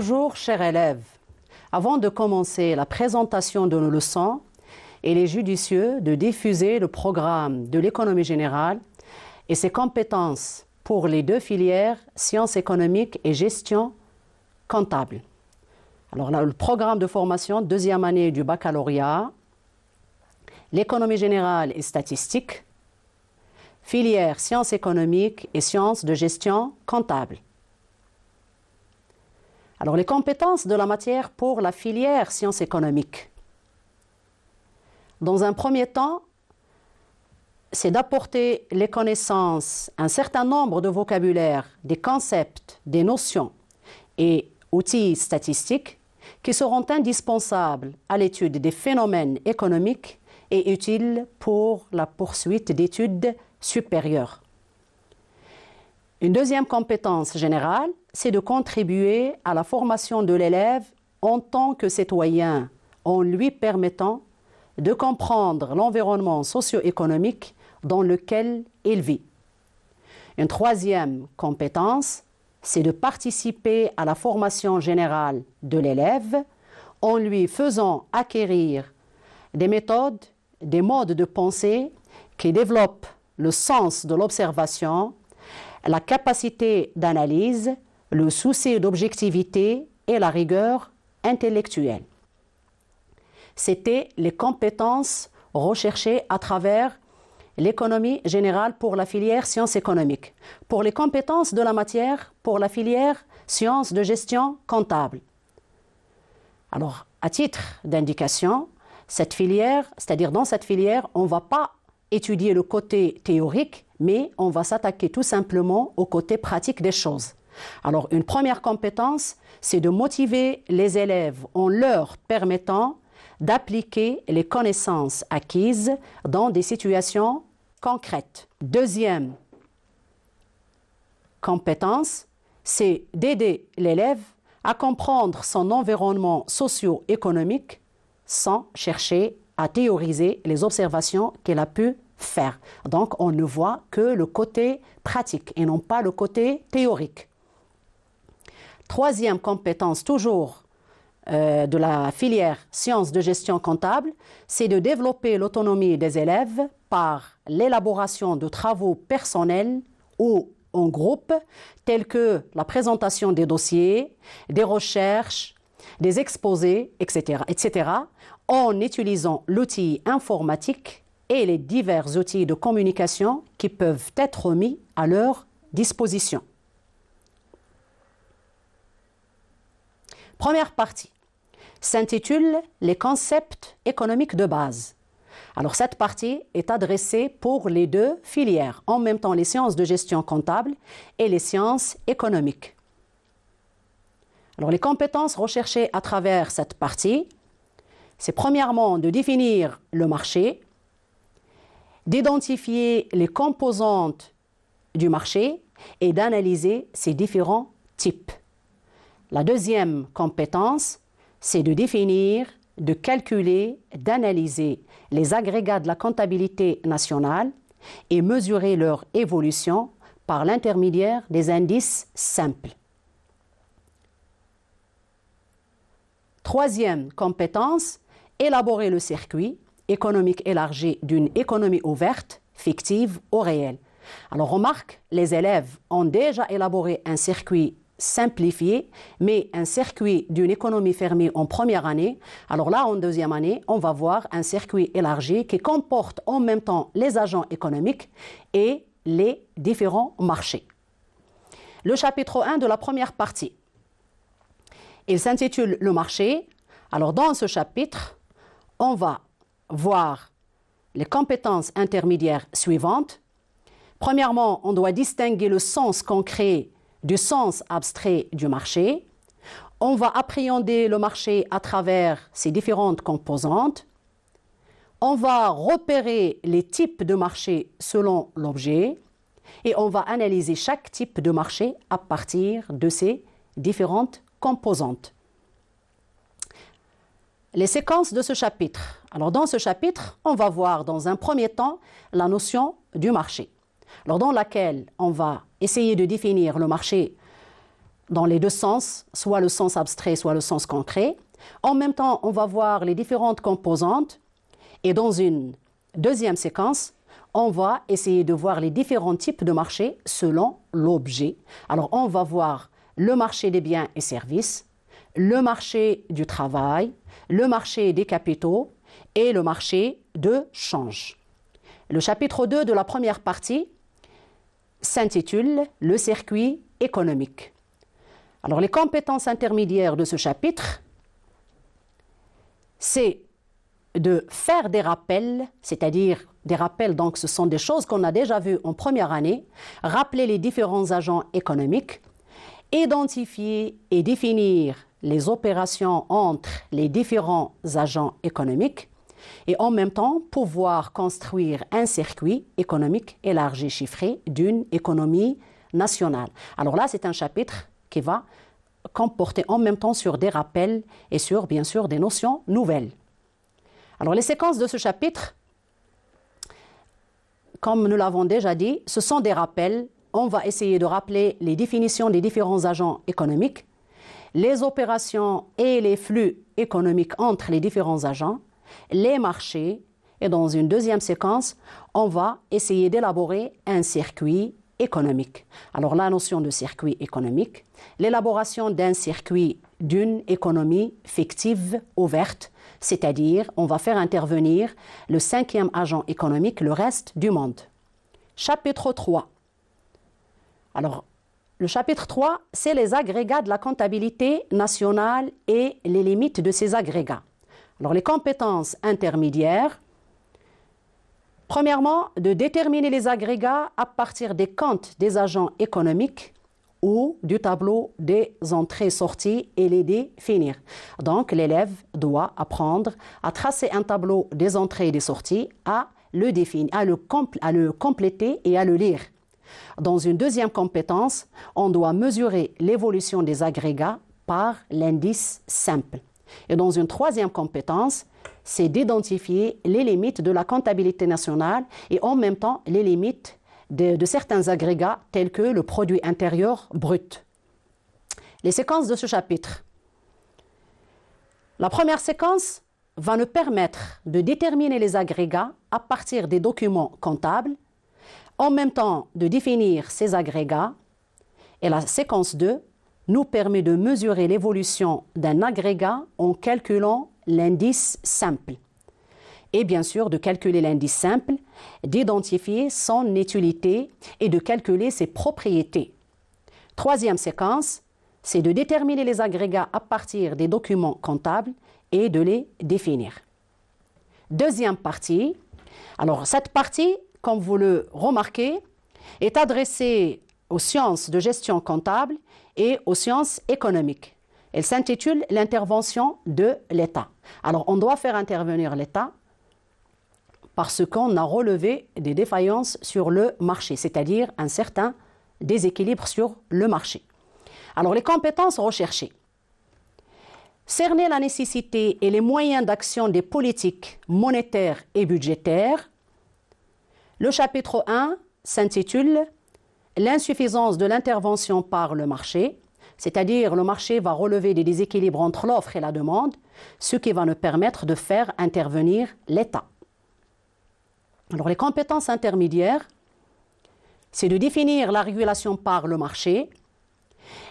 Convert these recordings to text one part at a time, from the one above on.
Bonjour, chers élèves. Avant de commencer la présentation de nos leçons, il est judicieux de diffuser le programme de l'économie générale et ses compétences pour les deux filières sciences économiques et gestion comptable. Alors là, le programme de formation deuxième année du baccalauréat, l'économie générale et statistique, filière sciences économiques et sciences de gestion comptable. Alors, les compétences de la matière pour la filière sciences économiques. Dans un premier temps, c'est d'apporter les connaissances, un certain nombre de vocabulaire, des concepts, des notions et outils statistiques qui seront indispensables à l'étude des phénomènes économiques et utiles pour la poursuite d'études supérieures. Une deuxième compétence générale, c'est de contribuer à la formation de l'élève en tant que citoyen, en lui permettant de comprendre l'environnement socio-économique dans lequel il vit. Une troisième compétence, c'est de participer à la formation générale de l'élève en lui faisant acquérir des méthodes, des modes de pensée qui développent le sens de l'observation, la capacité d'analyse, le souci d'objectivité et la rigueur intellectuelle. C'était les compétences recherchées à travers l'économie générale pour la filière sciences économiques. Pour les compétences de la matière, pour la filière sciences de gestion comptable. Alors, à titre d'indication, cette filière, c'est-à-dire dans cette filière, on ne va pas étudier le côté théorique, mais on va s'attaquer tout simplement au côté pratique des choses. Alors, une première compétence, c'est de motiver les élèves en leur permettant d'appliquer les connaissances acquises dans des situations concrètes. Deuxième compétence, c'est d'aider l'élève à comprendre son environnement socio-économique sans chercher à théoriser les observations qu'il a pu faire. Donc, on ne voit que le côté pratique et non pas le côté théorique. Troisième compétence, toujours de la filière sciences de gestion comptable, c'est de développer l'autonomie des élèves par l'élaboration de travaux personnels ou en groupe, tels que la présentation des dossiers, des recherches, des exposés, etc., en utilisant l'outil informatique et les divers outils de communication qui peuvent être mis à leur disposition. Première partie s'intitule « Les concepts économiques de base ». Alors, cette partie est adressée pour les deux filières, en même temps les sciences de gestion comptable et les sciences économiques. Alors, les compétences recherchées à travers cette partie, c'est premièrement de définir le marché, d'identifier les composantes du marché et d'analyser ses différents types. La deuxième compétence, c'est de définir, de calculer, d'analyser les agrégats de la comptabilité nationale et mesurer leur évolution par l'intermédiaire des indices simples. Troisième compétence, élaborer le circuit économique élargi d'une économie ouverte, fictive ou réelle. Alors remarque, les élèves ont déjà élaboré un circuit simplifié, mais un circuit d'une économie fermée en première année. Alors là, en deuxième année, on va voir un circuit élargi qui comporte en même temps les agents économiques et les différents marchés. Le chapitre 1 de la première partie, il s'intitule « Le marché ». Alors dans ce chapitre, on va voir les compétences intermédiaires suivantes. Premièrement, on doit distinguer le sens concret du sens abstrait du marché. On va appréhender le marché à travers ses différentes composantes. On va repérer les types de marché selon l'objet et on va analyser chaque type de marché à partir de ses différentes composantes. Les séquences de ce chapitre. Alors dans ce chapitre, on va voir dans un premier temps la notion du marché, dans laquelle on va essayer de définir le marché dans les deux sens, soit le sens abstrait, soit le sens concret. En même temps, on va voir les différentes composantes et dans une deuxième séquence, on va essayer de voir les différents types de marchés selon l'objet. Alors, on va voir le marché des biens et services, le marché du travail, le marché des capitaux et le marché de change. Le chapitre 2 de la première partie s'intitule « Le circuit économique ». Alors, les compétences intermédiaires de ce chapitre, c'est de faire des rappels, c'est-à-dire des rappels, donc ce sont des choses qu'on a déjà vues en première année, rappeler les différents agents économiques, identifier et définir les opérations entre les différents agents économiques et en même temps pouvoir construire un circuit économique élargi chiffré d'une économie nationale. Alors là, c'est un chapitre qui va comporter en même temps sur des rappels et sur, bien sûr, des notions nouvelles. Alors, les séquences de ce chapitre, comme nous l'avons déjà dit, ce sont des rappels. On va essayer de rappeler les définitions des différents agents économiques, les opérations et les flux économiques entre les différents agents, les marchés, et dans une deuxième séquence, on va essayer d'élaborer un circuit économique. Alors, la notion de circuit économique, l'élaboration d'un circuit d'une économie fictive ouverte, c'est-à-dire on va faire intervenir le cinquième agent économique, le reste du monde. Chapitre 3. Alors, le chapitre 3, c'est les agrégats de la comptabilité nationale et les limites de ces agrégats. Alors, les compétences intermédiaires, premièrement, de déterminer les agrégats à partir des comptes des agents économiques ou du tableau des entrées-sorties et les définir. Donc, l'élève doit apprendre à tracer un tableau des entrées et des sorties, à le définir, à le compléter et à le lire. Dans une deuxième compétence, on doit mesurer l'évolution des agrégats par l'indice simple. Et dans une troisième compétence, c'est d'identifier les limites de la comptabilité nationale et en même temps les limites de certains agrégats tels que le produit intérieur brut. Les séquences de ce chapitre. La première séquence va nous permettre de déterminer les agrégats à partir des documents comptables, en même temps de définir ces agrégats. Et la séquence 2 nous permet de mesurer l'évolution d'un agrégat en calculant l'indice simple. Et bien sûr, de calculer l'indice simple, d'identifier son utilité et de calculer ses propriétés. Troisième séquence, c'est de déterminer les agrégats à partir des documents comptables et de les définir. Deuxième partie, alors cette partie, comme vous le remarquez, est adressée aux sciences de gestion comptable et aux sciences économiques. Elle s'intitule « L'intervention de l'État ». Alors, on doit faire intervenir l'État parce qu'on a relevé des défaillances sur le marché, c'est-à-dire un certain déséquilibre sur le marché. Alors, les compétences recherchées. Cerner la nécessité et les moyens d'action des politiques monétaires et budgétaires. Le chapitre 1 s'intitule « L'insuffisance de l'intervention par le marché », c'est-à-dire le marché va relever des déséquilibres entre l'offre et la demande, ce qui va nous permettre de faire intervenir l'État. Alors, les compétences intermédiaires, c'est de définir la régulation par le marché,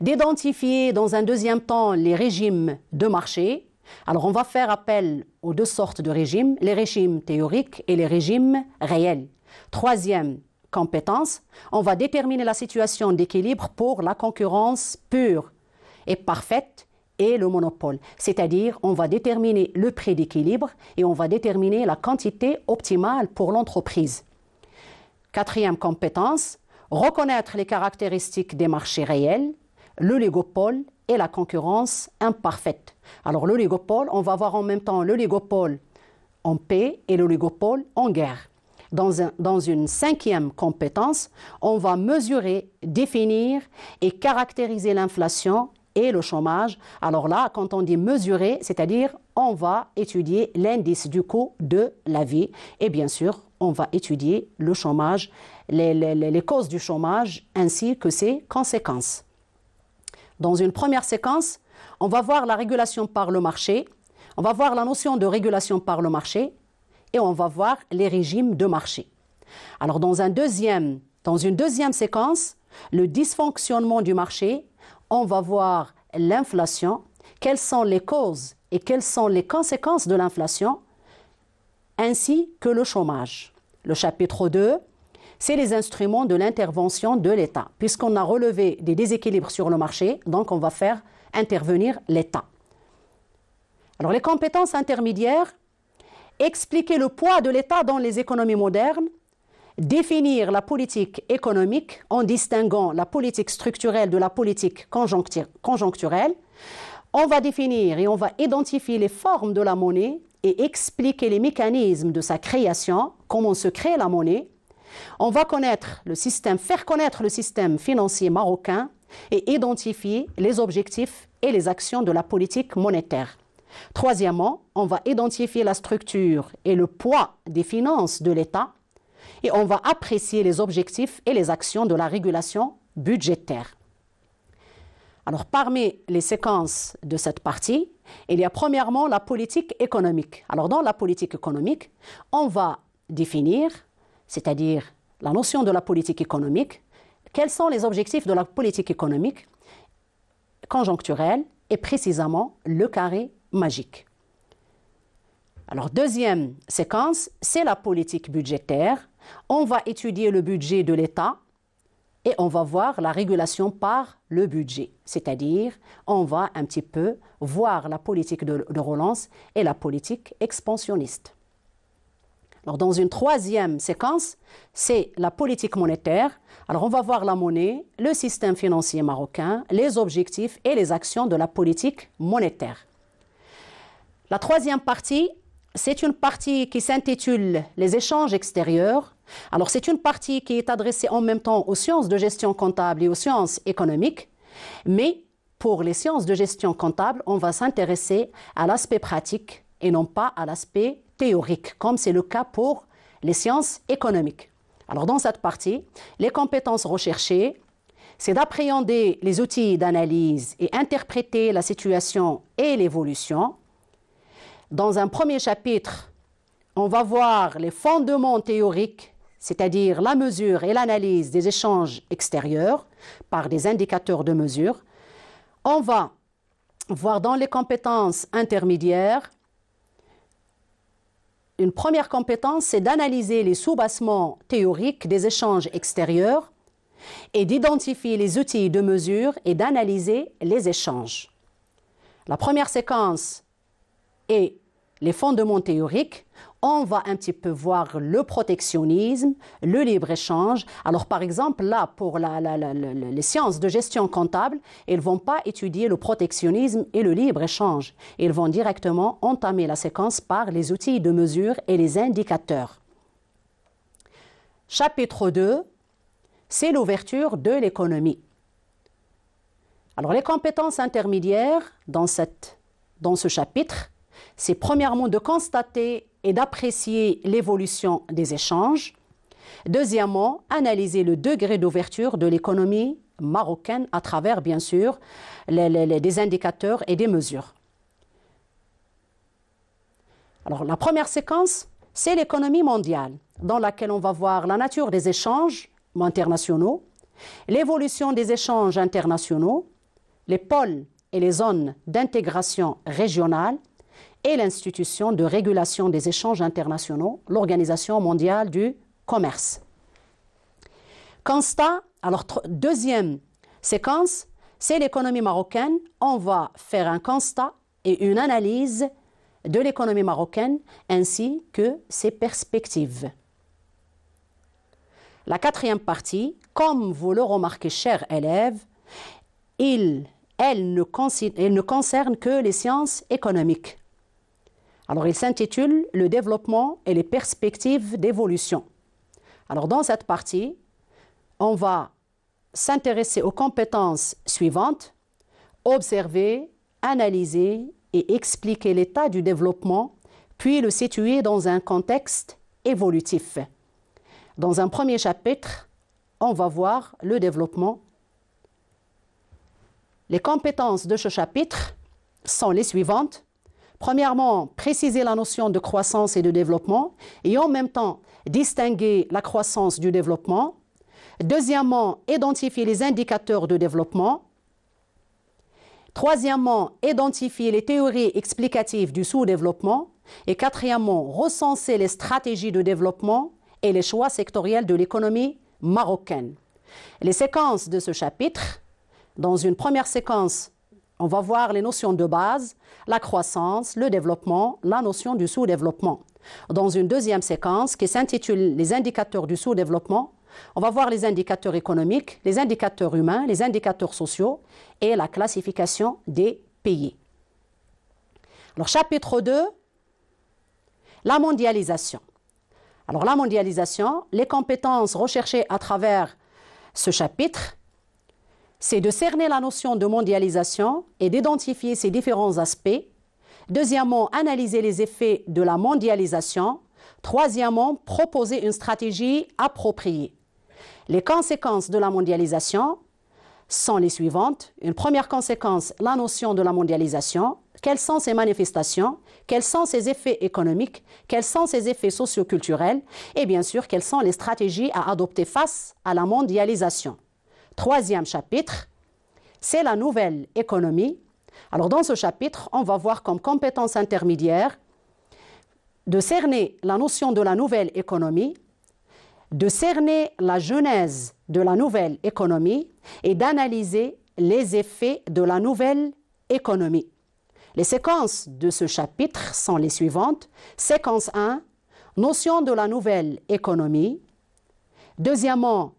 d'identifier dans un deuxième temps les régimes de marché. Alors, on va faire appel aux deux sortes de régimes, les régimes théoriques et les régimes réels. Troisième compétence, on va déterminer la situation d'équilibre pour la concurrence pure et parfaite et le monopole. C'est-à-dire, on va déterminer le prix d'équilibre et on va déterminer la quantité optimale pour l'entreprise. Quatrième compétence, reconnaître les caractéristiques des marchés réels, l'oligopole et la concurrence imparfaite. Alors, l'oligopole, on va voir en même temps l'oligopole en paix et l'oligopole en guerre. Dans une cinquième compétence, on va mesurer, définir et caractériser l'inflation et le chômage. Alors là, quand on dit mesurer, c'est-à-dire on va étudier l'indice du coût de la vie et bien sûr, on va étudier le chômage, les causes du chômage ainsi que ses conséquences. Dans une première séquence, on va voir la régulation par le marché, on va voir la notion de régulation par le marché et on va voir les régimes de marché. Alors dans une deuxième séquence, le dysfonctionnement du marché, on va voir l'inflation, quelles sont les causes et quelles sont les conséquences de l'inflation, ainsi que le chômage. Le chapitre 2, c'est les instruments de l'intervention de l'État. Puisqu'on a relevé des déséquilibres sur le marché, donc on va faire intervenir l'État. Alors les compétences intermédiaires, expliquer le poids de l'État dans les économies modernes, définir la politique économique en distinguant la politique structurelle de la politique conjoncturelle. On va définir et on va identifier les formes de la monnaie et expliquer les mécanismes de sa création, comment se crée la monnaie. On va faire connaître le système financier marocain et identifier les objectifs et les actions de la politique monétaire. Troisièmement, on va identifier la structure et le poids des finances de l'État et on va apprécier les objectifs et les actions de la régulation budgétaire. Alors, parmi les séquences de cette partie, il y a premièrement la politique économique. Alors, dans la politique économique, on va définir, c'est-à-dire la notion de la politique économique, quels sont les objectifs de la politique économique conjoncturelle et précisément le carré magique. Alors, deuxième séquence, c'est la politique budgétaire. On va étudier le budget de l'État et on va voir la régulation par le budget. C'est-à-dire, on va un petit peu voir la politique de relance et la politique expansionniste. Alors, dans une troisième séquence, c'est la politique monétaire. Alors, on va voir la monnaie, le système financier marocain, les objectifs et les actions de la politique monétaire. La troisième partie, c'est une partie qui s'intitule « Les échanges extérieurs ». Alors, c'est une partie qui est adressée en même temps aux sciences de gestion comptable et aux sciences économiques. Mais pour les sciences de gestion comptable, on va s'intéresser à l'aspect pratique et non pas à l'aspect théorique, comme c'est le cas pour les sciences économiques. Alors, dans cette partie, les compétences recherchées, c'est d'appréhender les outils d'analyse et interpréter la situation et l'évolution. Dans un premier chapitre, on va voir les fondements théoriques, c'est-à-dire la mesure et l'analyse des échanges extérieurs par des indicateurs de mesure. On va voir dans les compétences intermédiaires, une première compétence, c'est d'analyser les soubassements théoriques des échanges extérieurs et d'identifier les outils de mesure et d'analyser les échanges. La première séquence est les fondements théoriques. On va un petit peu voir le protectionnisme, le libre-échange. Alors, par exemple, là, pour les sciences de gestion comptable, ils ne vont pas étudier le protectionnisme et le libre-échange. Ils vont directement entamer la séquence par les outils de mesure et les indicateurs. Chapitre 2, c'est l'ouverture de l'économie. Alors, les compétences intermédiaires dans ce chapitre, c'est premièrement de constater et d'apprécier l'évolution des échanges. Deuxièmement, analyser le degré d'ouverture de l'économie marocaine à travers, bien sûr, des indicateurs et des mesures. Alors, la première séquence, c'est l'économie mondiale, dans laquelle on va voir la nature des échanges internationaux, l'évolution des échanges internationaux, les pôles et les zones d'intégration régionale, et l'institution de régulation des échanges internationaux, l'Organisation mondiale du commerce. Constat, alors deuxième séquence, c'est l'économie marocaine. On va faire un constat et une analyse de l'économie marocaine ainsi que ses perspectives. La quatrième partie, comme vous le remarquez, chers élèves, elle ne concerne que les sciences économiques. Alors, il s'intitule « Le développement et les perspectives d'évolution ». Alors, dans cette partie, on va s'intéresser aux compétences suivantes, observer, analyser et expliquer l'état du développement, puis le situer dans un contexte évolutif. Dans un premier chapitre, on va voir le développement. les compétences de ce chapitre sont les suivantes. Premièrement, préciser la notion de croissance et de développement et en même temps distinguer la croissance du développement. Deuxièmement, identifier les indicateurs de développement. Troisièmement, identifier les théories explicatives du sous-développement. Et quatrièmement, recenser les stratégies de développement et les choix sectoriels de l'économie marocaine. Les séquences de ce chapitre, dans une première séquence, on va voir les notions de base, la croissance, le développement, la notion du sous-développement. Dans une deuxième séquence qui s'intitule les indicateurs du sous-développement, on va voir les indicateurs économiques, les indicateurs humains, les indicateurs sociaux et la classification des pays. Alors, chapitre 2, la mondialisation. Alors, la mondialisation, les compétences recherchées à travers ce chapitre, c'est de cerner la notion de mondialisation et d'identifier ses différents aspects. Deuxièmement, analyser les effets de la mondialisation. Troisièmement, proposer une stratégie appropriée. Les conséquences de la mondialisation sont les suivantes. Une première conséquence, la notion de la mondialisation. Quelles sont ses manifestations? Quels sont ses effets économiques? Quels sont ses effets socio-culturels? Et bien sûr, quelles sont les stratégies à adopter face à la mondialisation? Troisième chapitre, c'est la nouvelle économie. Alors dans ce chapitre, on va voir comme compétence intermédiaire de cerner la notion de la nouvelle économie, de cerner la genèse de la nouvelle économie et d'analyser les effets de la nouvelle économie. Les séquences de ce chapitre sont les suivantes. Séquence 1, notion de la nouvelle économie. Deuxièmement,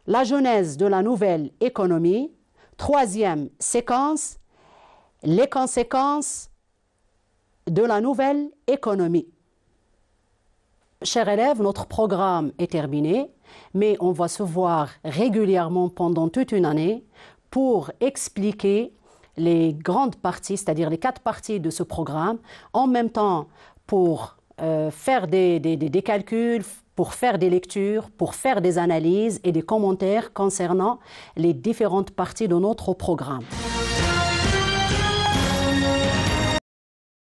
la genèse de la nouvelle économie. Troisième séquence, les conséquences de la nouvelle économie. Chers élèves, notre programme est terminé, mais on va se voir régulièrement pendant toute une année pour expliquer les grandes parties, c'est-à-dire les 4 parties de ce programme, en même temps pour faire des calculs, pour faire des lectures, pour faire des analyses et des commentaires concernant les différentes parties de notre programme.